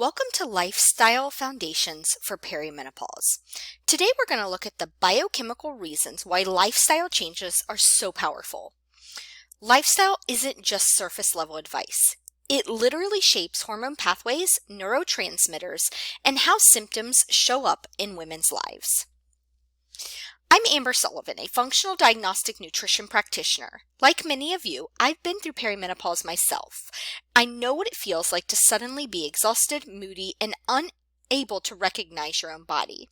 Welcome to Lifestyle Foundations for Perimenopause. Today we're going to look at the biochemical reasons why lifestyle changes are so powerful. Lifestyle isn't just surface level advice. It literally shapes hormone pathways, neurotransmitters, and how symptoms show up in women's lives. I'm Amber Sullivan, a functional diagnostic nutrition practitioner. Like many of you, I've been through perimenopause myself. I know what it feels like to suddenly be exhausted, moody, and unable to recognize your own body.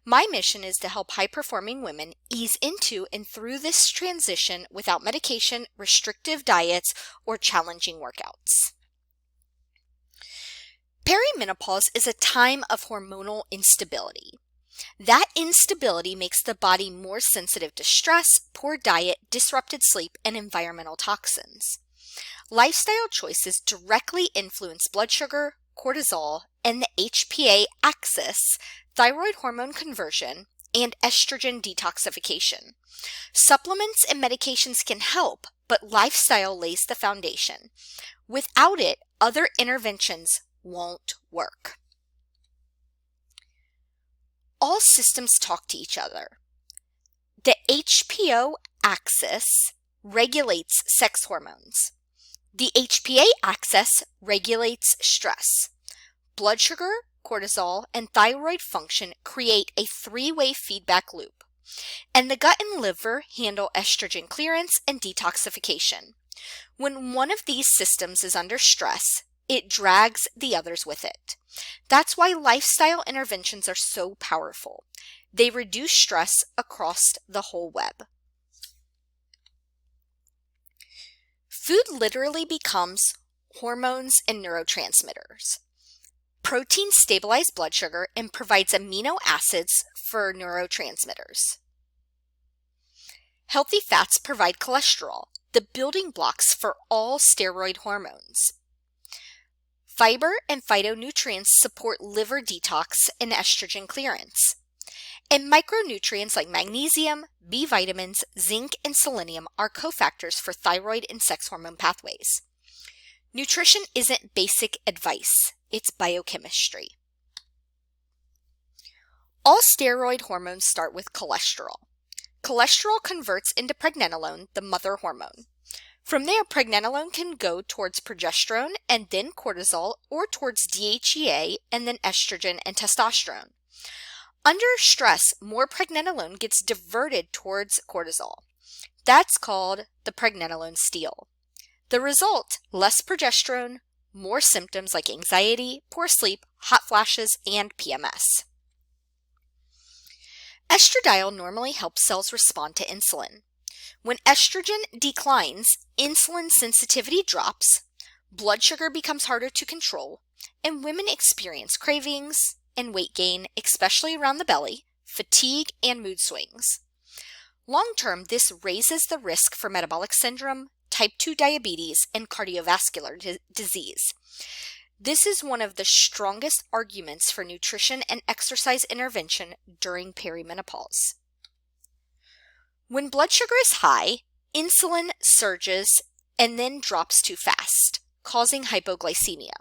My mission is to help high-performing women ease into and through this transition without medication, restrictive diets, or challenging workouts. Perimenopause is a time of hormonal instability. That instability makes the body more sensitive to stress, poor diet, disrupted sleep, and environmental toxins. Lifestyle choices directly influence blood sugar, cortisol, and the HPA axis, thyroid hormone conversion, and estrogen detoxification. Supplements and medications can help, but lifestyle lays the foundation. Without it, other interventions won't work. All systems talk to each other. The HPO axis regulates sex hormones. The HPA axis regulates stress. Blood sugar, cortisol, and thyroid function create a three-way feedback loop. And the gut and liver handle estrogen clearance and detoxification. When one of these systems is under stress, it drags the others with it. That's why lifestyle interventions are so powerful. They reduce stress across the whole web. Food literally becomes hormones and neurotransmitters. Protein stabilizes blood sugar and provides amino acids for neurotransmitters. Healthy fats provide cholesterol, the building blocks for all steroid hormones. Fiber and phytonutrients support liver detox and estrogen clearance. And micronutrients like magnesium, B vitamins, zinc, and selenium are cofactors for thyroid and sex hormone pathways. Nutrition isn't basic advice, it's biochemistry. All steroid hormones start with cholesterol. Cholesterol converts into pregnenolone, the mother hormone. From there, pregnenolone can go towards progesterone and then cortisol, or towards DHEA and then estrogen and testosterone. Under stress, more pregnenolone gets diverted towards cortisol. That's called the pregnenolone steal. The result, less progesterone, more symptoms like anxiety, poor sleep, hot flashes, and PMS. Estradiol normally helps cells respond to insulin. When estrogen declines, insulin sensitivity drops, blood sugar becomes harder to control, and women experience cravings and weight gain, especially around the belly, fatigue, and mood swings. Long-term, this raises the risk for metabolic syndrome, type 2 diabetes, and cardiovascular disease. This is one of the strongest arguments for nutrition and exercise intervention during perimenopause. When blood sugar is high, insulin surges and then drops too fast, causing hypoglycemia.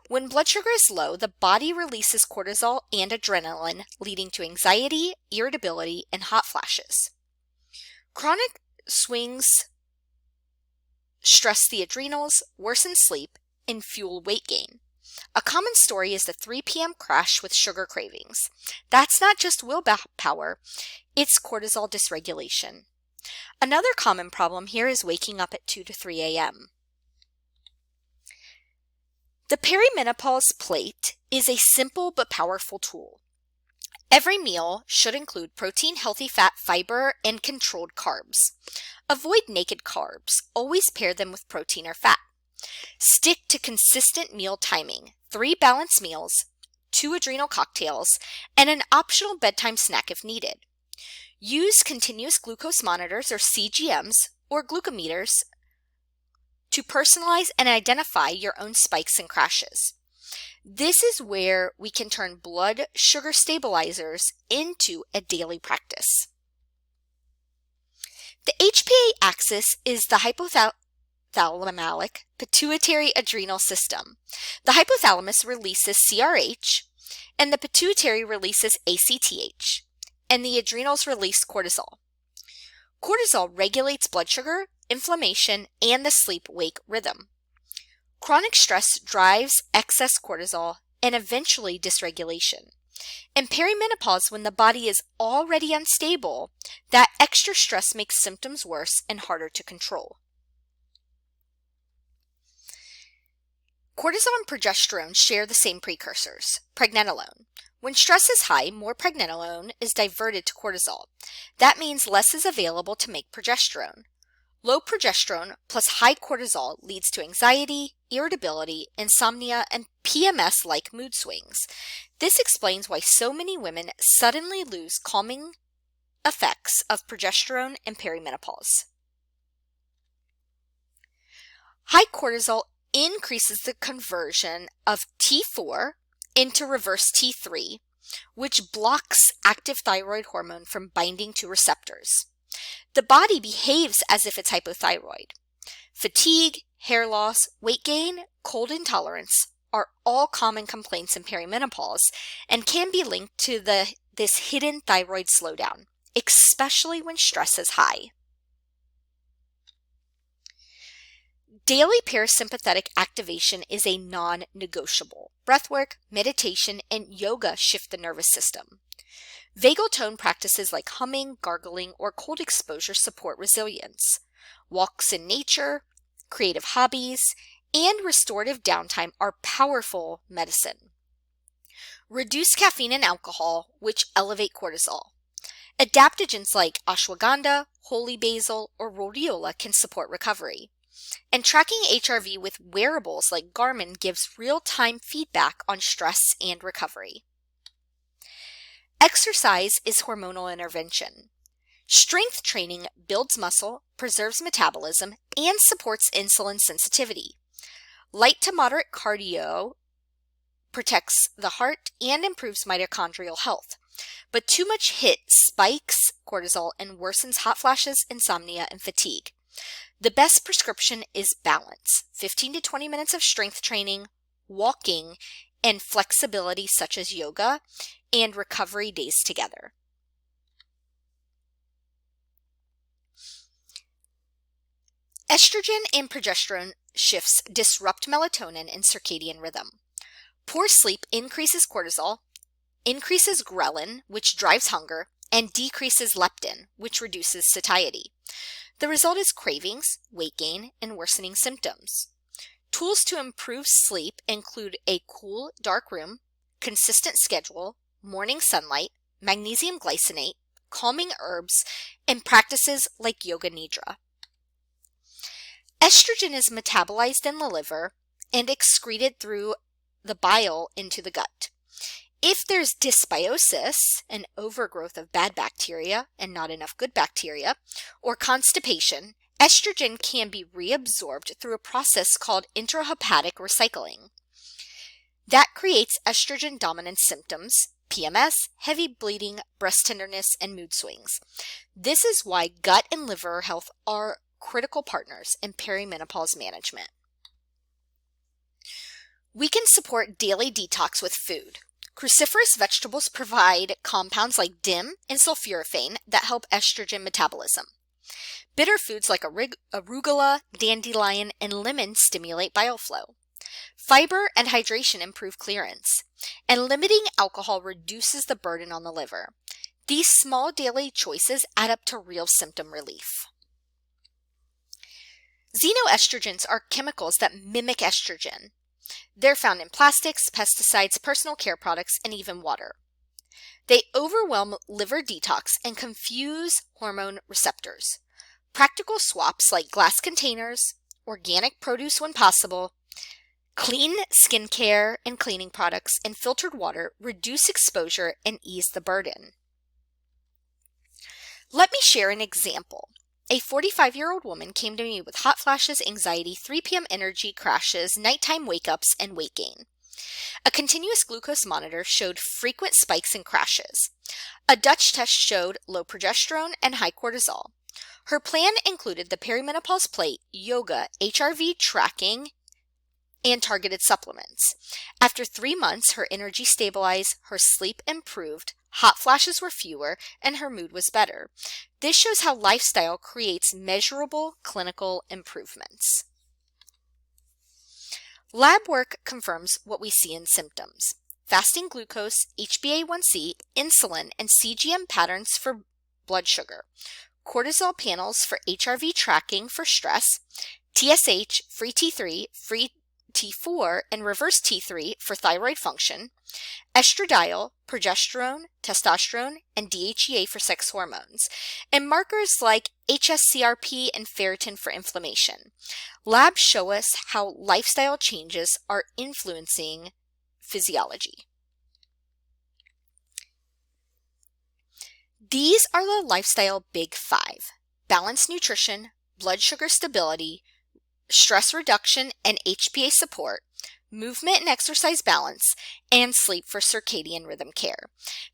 When blood sugar is low, the body releases cortisol and adrenaline, leading to anxiety, irritability, and hot flashes. Chronic swings stress the adrenals, worsen sleep, and fuel weight gain. A common story is the 3 p.m. crash with sugar cravings. That's not just willpower, it's cortisol dysregulation. Another common problem here is waking up at 2 to 3 a.m. The perimenopause plate is a simple but powerful tool. Every meal should include protein, healthy fat, fiber, and controlled carbs. Avoid naked carbs. Always pair them with protein or fat. Stick to consistent meal timing, 3 balanced meals, 2 adrenal cocktails, and an optional bedtime snack if needed. Use continuous glucose monitors or CGMs or glucometers to personalize and identify your own spikes and crashes. This is where we can turn blood sugar stabilizers into a daily practice. The HPA axis is the hypothalamic pituitary adrenal system. The hypothalamus releases CRH, and the pituitary releases ACTH, and the adrenals release cortisol. Cortisol regulates blood sugar, inflammation, and the sleep-wake rhythm. Chronic stress drives excess cortisol and eventually dysregulation. In perimenopause, when the body is already unstable, that extra stress makes symptoms worse and harder to control. Cortisol and progesterone share the same precursors, pregnenolone. When stress is high, more pregnenolone is diverted to cortisol. That means less is available to make progesterone. Low progesterone plus high cortisol leads to anxiety, irritability, insomnia, and PMS-like mood swings. This explains why so many women suddenly lose calming effects of progesterone in perimenopause. High cortisol increases the conversion of T4 into reverse T3, which blocks active thyroid hormone from binding to receptors. The body behaves as if it's hypothyroid. Fatigue, hair loss, weight gain, cold intolerance are all common complaints in perimenopause and can be linked to this hidden thyroid slowdown, especially when stress is high. Daily parasympathetic activation is a non-negotiable. Breathwork, meditation, and yoga shift the nervous system. Vagal tone practices like humming, gargling, or cold exposure support resilience. Walks in nature, creative hobbies, and restorative downtime are powerful medicine. Reduce caffeine and alcohol, which elevate cortisol. Adaptogens like ashwagandha, holy basil, or rhodiola can support recovery. And tracking HRV with wearables like Garmin gives real-time feedback on stress and recovery. Exercise is hormonal intervention. Strength training builds muscle, preserves metabolism, and supports insulin sensitivity. Light to moderate cardio protects the heart and improves mitochondrial health. But too much HIIT spikes cortisol and worsens hot flashes, insomnia, and fatigue. The best prescription is balance, 15 to 20 minutes of strength training, walking, and flexibility such as yoga, and recovery days together. Estrogen and progesterone shifts disrupt melatonin and circadian rhythm. Poor sleep increases cortisol, increases ghrelin, which drives hunger, and decreases leptin, which reduces satiety. The result is cravings, weight gain, and worsening symptoms. Tools to improve sleep include a cool, dark room, consistent schedule, morning sunlight, magnesium glycinate, calming herbs, and practices like yoga nidra. Estrogen is metabolized in the liver and excreted through the bile into the gut. If there's dysbiosis, an overgrowth of bad bacteria and not enough good bacteria, or constipation, estrogen can be reabsorbed through a process called intrahepatic recycling. That creates estrogen-dominant symptoms, PMS, heavy bleeding, breast tenderness, and mood swings. This is why gut and liver health are critical partners in perimenopause management. We can support daily detox with food. Cruciferous vegetables provide compounds like DIM and sulforaphane that help estrogen metabolism. Bitter foods like arugula, dandelion, and lemon stimulate bile flow. Fiber and hydration improve clearance, and limiting alcohol reduces the burden on the liver. These small daily choices add up to real symptom relief. Xenoestrogens are chemicals that mimic estrogen. They're found in plastics, pesticides, personal care products, and even water. They overwhelm liver detox and confuse hormone receptors. Practical swaps like glass containers, organic produce when possible, clean skincare and cleaning products, and filtered water reduce exposure and ease the burden. Let me share an example. A 45-year-old woman came to me with hot flashes, anxiety, 3 p.m. energy crashes, nighttime wake-ups, and weight gain. A continuous glucose monitor showed frequent spikes and crashes. A Dutch test showed low progesterone and high cortisol. Her plan included the perimenopause plate, yoga, HRV tracking, and targeted supplements. After 3 months, her energy stabilized, her sleep improved, hot flashes were fewer, and her mood was better. This shows how lifestyle creates measurable clinical improvements. Lab work confirms what we see in symptoms. Fasting glucose, HbA1c, insulin, and CGM patterns for blood sugar. Cortisol panels for HRV tracking for stress. TSH, free T3, free T4, and reverse T3 for thyroid function. Estradiol, progesterone, testosterone, and DHEA for sex hormones, and markers like hsCRP and ferritin for inflammation. Labs show us how lifestyle changes are influencing physiology. These are the lifestyle big 5: balanced nutrition, blood sugar stability, stress reduction and HPA support, movement and exercise balance, and sleep for circadian rhythm care.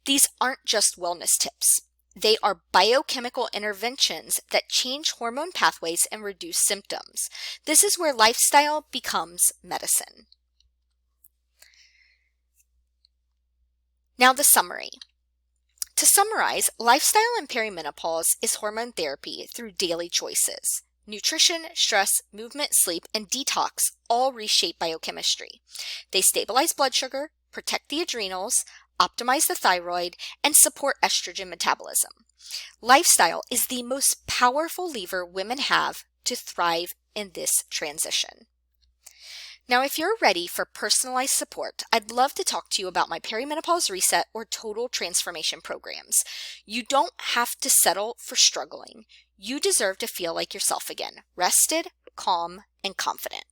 These aren't just wellness tips. They are biochemical interventions that change hormone pathways and reduce symptoms. This is where lifestyle becomes medicine. Now the summary. To summarize, lifestyle in perimenopause is hormone therapy through daily choices. Nutrition, stress, movement, sleep, and detox all reshape biochemistry. They stabilize blood sugar, protect the adrenals, optimize the thyroid, and support estrogen metabolism. Lifestyle is the most powerful lever women have to thrive in this transition. Now, if you're ready for personalized support, I'd love to talk to you about my Perimenopause Reset or Total Transformation programs. You don't have to settle for struggling. You deserve to feel like yourself again, rested, calm, and confident.